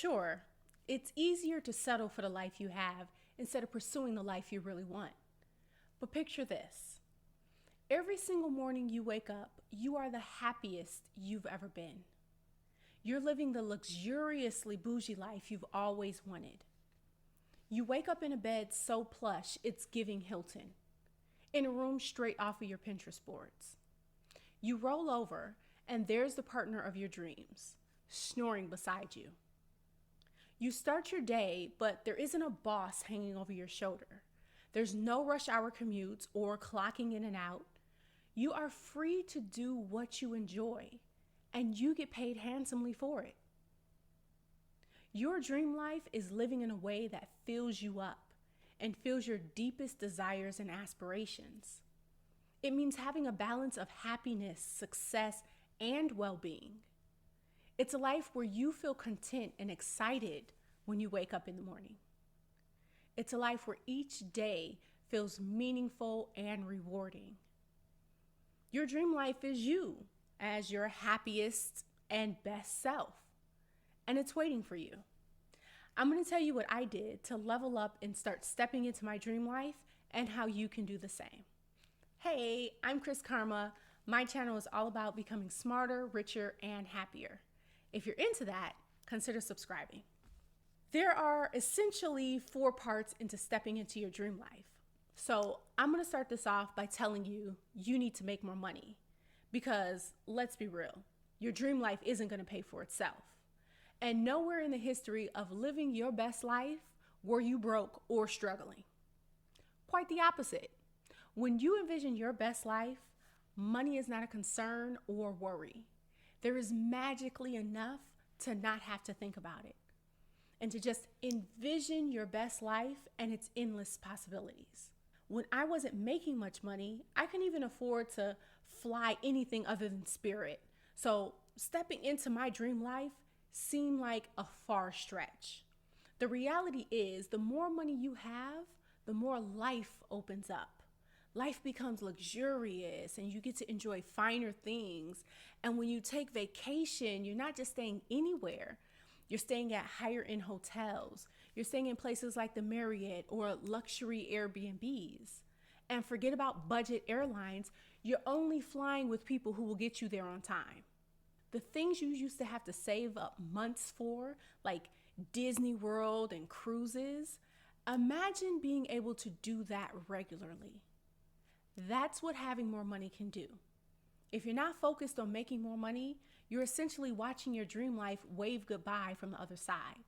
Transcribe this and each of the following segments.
Sure, it's easier to settle for the life you have instead of pursuing the life you really want. But picture this. Every single morning you wake up, you are the happiest you've ever been. You're living the luxuriously bougie life you've always wanted. You wake up in a bed so plush it's giving Hilton, in a room straight off of your Pinterest boards. You roll over and there's the partner of your dreams, snoring beside you. You start your day, but there isn't a boss hanging over your shoulder. There's no rush hour commutes or clocking in and out. You are free to do what you enjoy, and you get paid handsomely for it. Your dream life is living in a way that fills you up and fills your deepest desires and aspirations. It means having a balance of happiness, success, and well-being. It's a life where you feel content and excited when you wake up in the morning. It's a life where each day feels meaningful and rewarding. Your dream life is you as your happiest and best self, and it's waiting for you. I'm going to tell you what I did to level up and start stepping into my dream life and how you can do the same. Hey, I'm Chris Karma. My channel is all about becoming smarter, richer, and happier. If you're into that, consider subscribing. There are essentially 4 parts into stepping into your dream life. So I'm going to start this off by telling you need to make more money because let's be real, your dream life isn't going to pay for itself. And nowhere in the history of living your best life were you broke or struggling. Quite the opposite. When you envision your best life, money is not a concern or worry. There is magically enough to not have to think about it and to just envision your best life and its endless possibilities. When I wasn't making much money, I couldn't even afford to fly anything other than Spirit. So stepping into my dream life seemed like a far stretch. The reality is, the more money you have, the more life opens up. Life becomes luxurious and you get to enjoy finer things. And when you take vacation, you're not just staying anywhere. You're staying at higher end hotels. You're staying in places like the Marriott or luxury Airbnbs. And forget about budget airlines. You're only flying with people who will get you there on time. The things you used to have to save up months for, like Disney World and cruises, imagine being able to do that regularly. That's what having more money can do. If you're not focused on making more money, you're essentially watching your dream life wave goodbye from the other side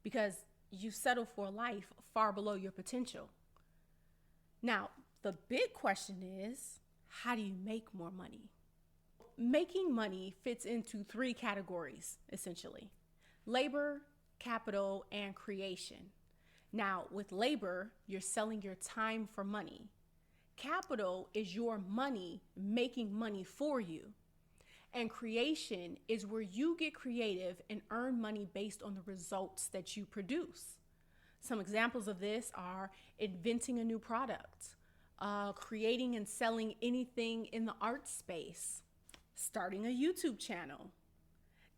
because you settle for a life far below your potential. Now, the big question is, how do you make more money? Making money fits into 3 categories, essentially: labor, capital, and creation. Now, with labor, you're selling your time for money. Capital is your money making money for you. And creation is where you get creative and earn money based on the results that you produce. Some examples of this are inventing a new product, creating and selling anything in the art space, starting a YouTube channel,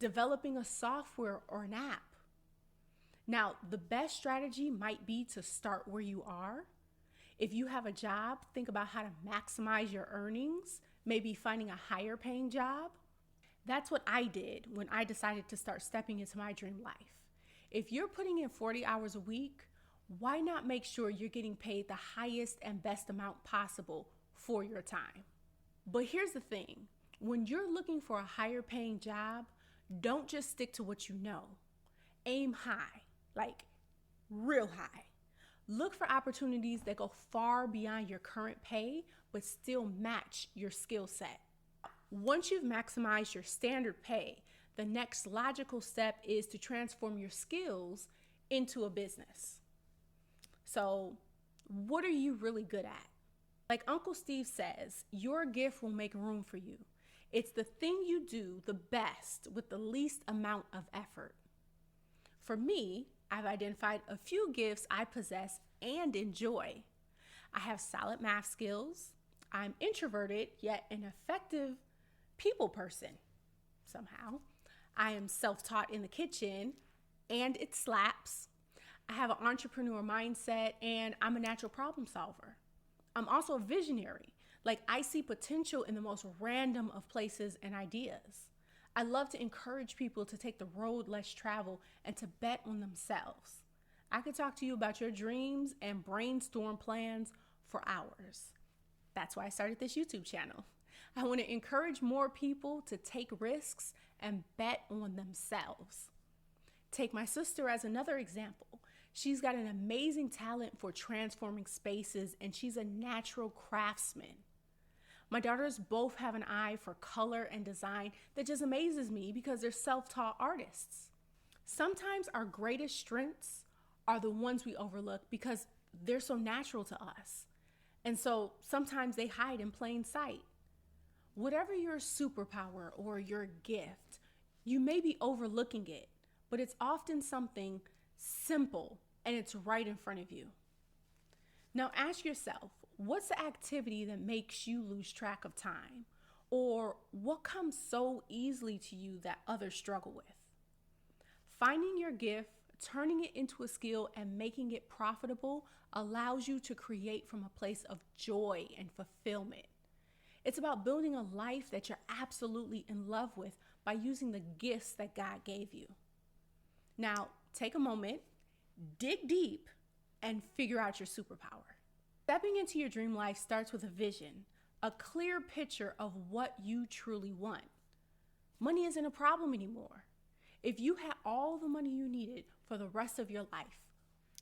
developing a software or an app. Now, the best strategy might be to start where you are. If you have a job, think about how to maximize your earnings, maybe finding a higher paying job. That's what I did when I decided to start stepping into my dream life. If you're putting in 40 hours a week, why not make sure you're getting paid the highest and best amount possible for your time? But here's the thing. When you're looking for a higher paying job, don't just stick to what you know. Aim high, like real high. Look for opportunities that go far beyond your current pay, but still match your skill set. Once you've maximized your standard pay, the next logical step is to transform your skills into a business. So, what are you really good at? Like Uncle Steve says, your gift will make room for you. It's the thing you do the best with the least amount of effort. For me, I've identified a few gifts I possess and enjoy. I have solid math skills. I'm introverted, yet an effective people person somehow. I am self-taught in the kitchen, and it slaps. I have an entrepreneur mindset, and I'm a natural problem solver. I'm also a visionary. Like, I see potential in the most random of places and ideas. I love to encourage people to take the road less traveled and to bet on themselves. I could talk to you about your dreams and brainstorm plans for hours. That's why I started this YouTube channel. I want to encourage more people to take risks and bet on themselves. Take my sister as another example. She's got an amazing talent for transforming spaces, and she's a natural craftsman. My daughters both have an eye for color and design that just amazes me because they're self-taught artists. Sometimes our greatest strengths are the ones we overlook because they're so natural to us. And so sometimes they hide in plain sight. Whatever your superpower or your gift, you may be overlooking it, but it's often something simple and it's right in front of you. Now ask yourself, what's the activity that makes you lose track of time? Or what comes so easily to you that others struggle with? Finding your gift, turning it into a skill, and making it profitable allows you to create from a place of joy and fulfillment. It's about building a life that you're absolutely in love with by using the gifts that God gave you. Now, take a moment, dig deep, and figure out your superpower. Stepping into your dream life starts with a vision, a clear picture of what you truly want. Money isn't a problem anymore. If you had all the money you needed for the rest of your life,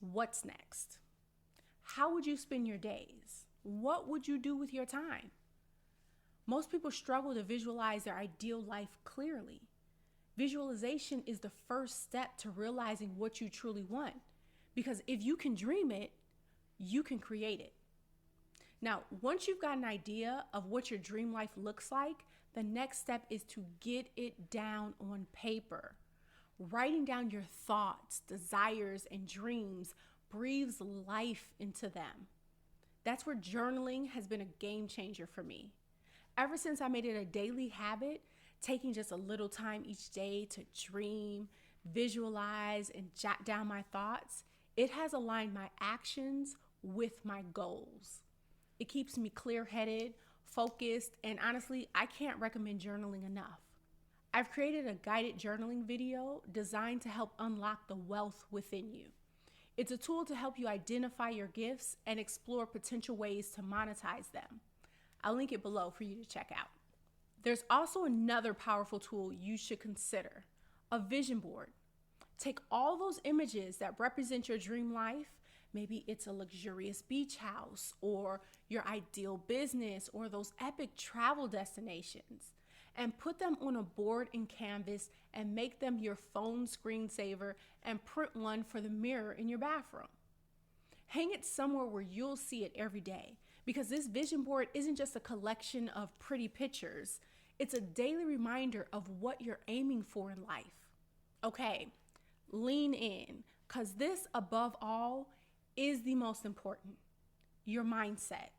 what's next? How would you spend your days? What would you do with your time? Most people struggle to visualize their ideal life clearly. Visualization is the first step to realizing what you truly want, because if you can dream it, you can create it. Now, once you've got an idea of what your dream life looks like, the next step is to get it down on paper. Writing down your thoughts, desires, and dreams breathes life into them. That's where journaling has been a game changer for me. Ever since I made it a daily habit, taking just a little time each day to dream, visualize, and jot down my thoughts, it has aligned my actions with my goals. It keeps me clear-headed, focused, and honestly, I can't recommend journaling enough. I've created a guided journaling video designed to help unlock the wealth within you. It's a tool to help you identify your gifts and explore potential ways to monetize them. I'll link it below for you to check out. There's also another powerful tool you should consider, a vision board. Take all those images that represent your dream life. Maybe it's a luxurious beach house or your ideal business or those epic travel destinations, and put them on a board in Canvas and make them your phone screensaver and print one for the mirror in your bathroom. Hang it somewhere where you'll see it every day, because this vision board isn't just a collection of pretty pictures. It's a daily reminder of what you're aiming for in life. Okay, lean in, because this, above all, is the most important: your mindset.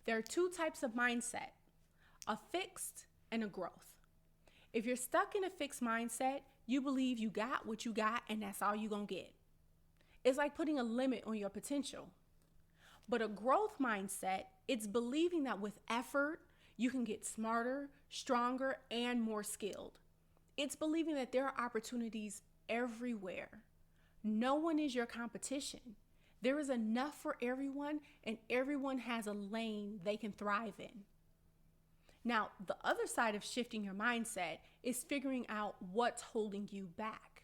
There are two types of mindset, a fixed and a growth. If you're stuck in a fixed mindset, you believe you got what you got and that's all you're gonna get. It's like putting a limit on your potential. But a growth mindset, it's believing that with effort, you can get smarter, stronger, and more skilled. It's believing that there are opportunities everywhere. No one is your competition. There is enough for everyone, and everyone has a lane they can thrive in. Now, the other side of shifting your mindset is figuring out what's holding you back.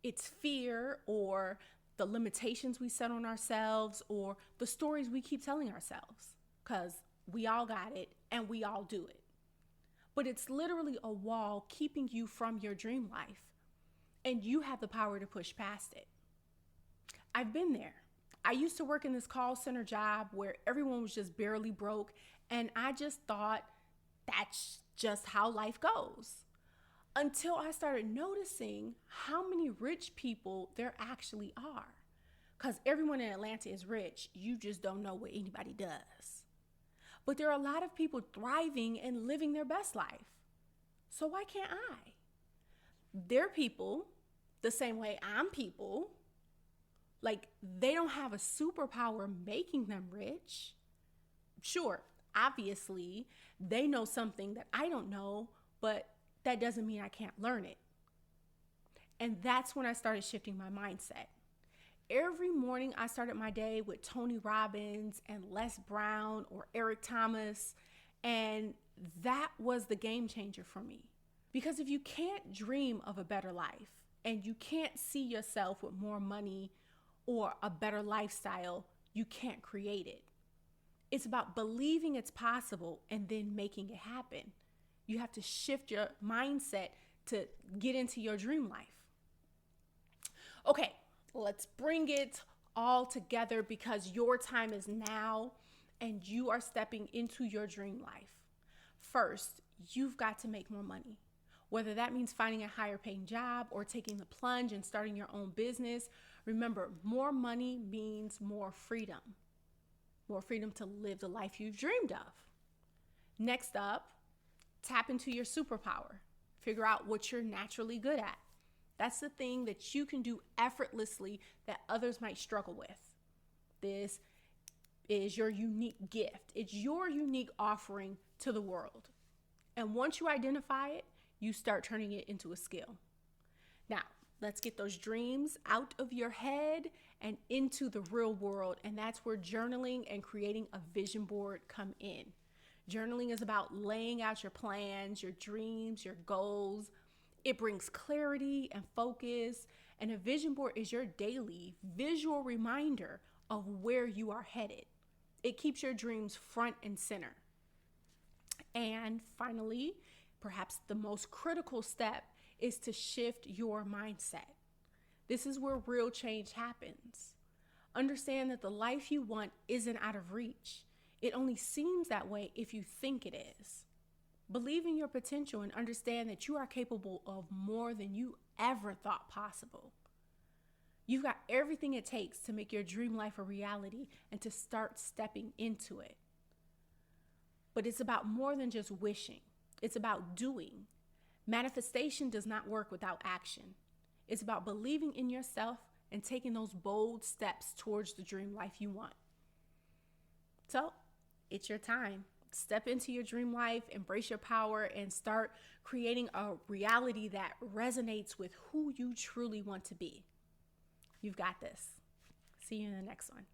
It's fear, or the limitations we set on ourselves, or the stories we keep telling ourselves, because we all got it and we all do it. But it's literally a wall keeping you from your dream life, and you have the power to push past it. I've been there. I used to work in this call center job where everyone was just barely broke, and I just thought that's just how life goes. Until I started noticing how many rich people there actually are. Because everyone in Atlanta is rich. You just don't know what anybody does. But there are a lot of people thriving and living their best life. So why can't I? They're people the same way I'm people. Like, they don't have a superpower making them rich. Sure, obviously, they know something that I don't know, but that doesn't mean I can't learn it. And that's when I started shifting my mindset. Every morning I started my day with Tony Robbins and Les Brown or Eric Thomas, and that was the game changer for me. Because if you can't dream of a better life and you can't see yourself with more money or a better lifestyle, you can't create it. It's about believing it's possible and then making it happen. You have to shift your mindset to get into your dream life. Okay, let's bring it all together because your time is now and you are stepping into your dream life. First, you've got to make more money. Whether that means finding a higher paying job or taking the plunge and starting your own business, remember, more money means more freedom. More freedom to live the life you've dreamed of. Next up, tap into your superpower. Figure out what you're naturally good at. That's the thing that you can do effortlessly that others might struggle with. This is your unique gift. It's your unique offering to the world. And once you identify it, you start turning it into a skill. Now, let's get those dreams out of your head and into the real world. And that's where journaling and creating a vision board come in. Journaling is about laying out your plans, your dreams, your goals. It brings clarity and focus. And a vision board is your daily visual reminder of where you are headed. It keeps your dreams front and center. And finally, perhaps the most critical step is to shift your mindset. This is where real change happens. Understand that the life you want isn't out of reach. It only seems that way if you think it is. Believe in your potential and understand that you are capable of more than you ever thought possible. You've got everything it takes to make your dream life a reality and to start stepping into it. But it's about more than just wishing. It's about doing. Manifestation does not work without action. It's about believing in yourself and taking those bold steps towards the dream life you want. So, it's your time. Step into your dream life, embrace your power, and start creating a reality that resonates with who you truly want to be. You've got this. See you in the next one.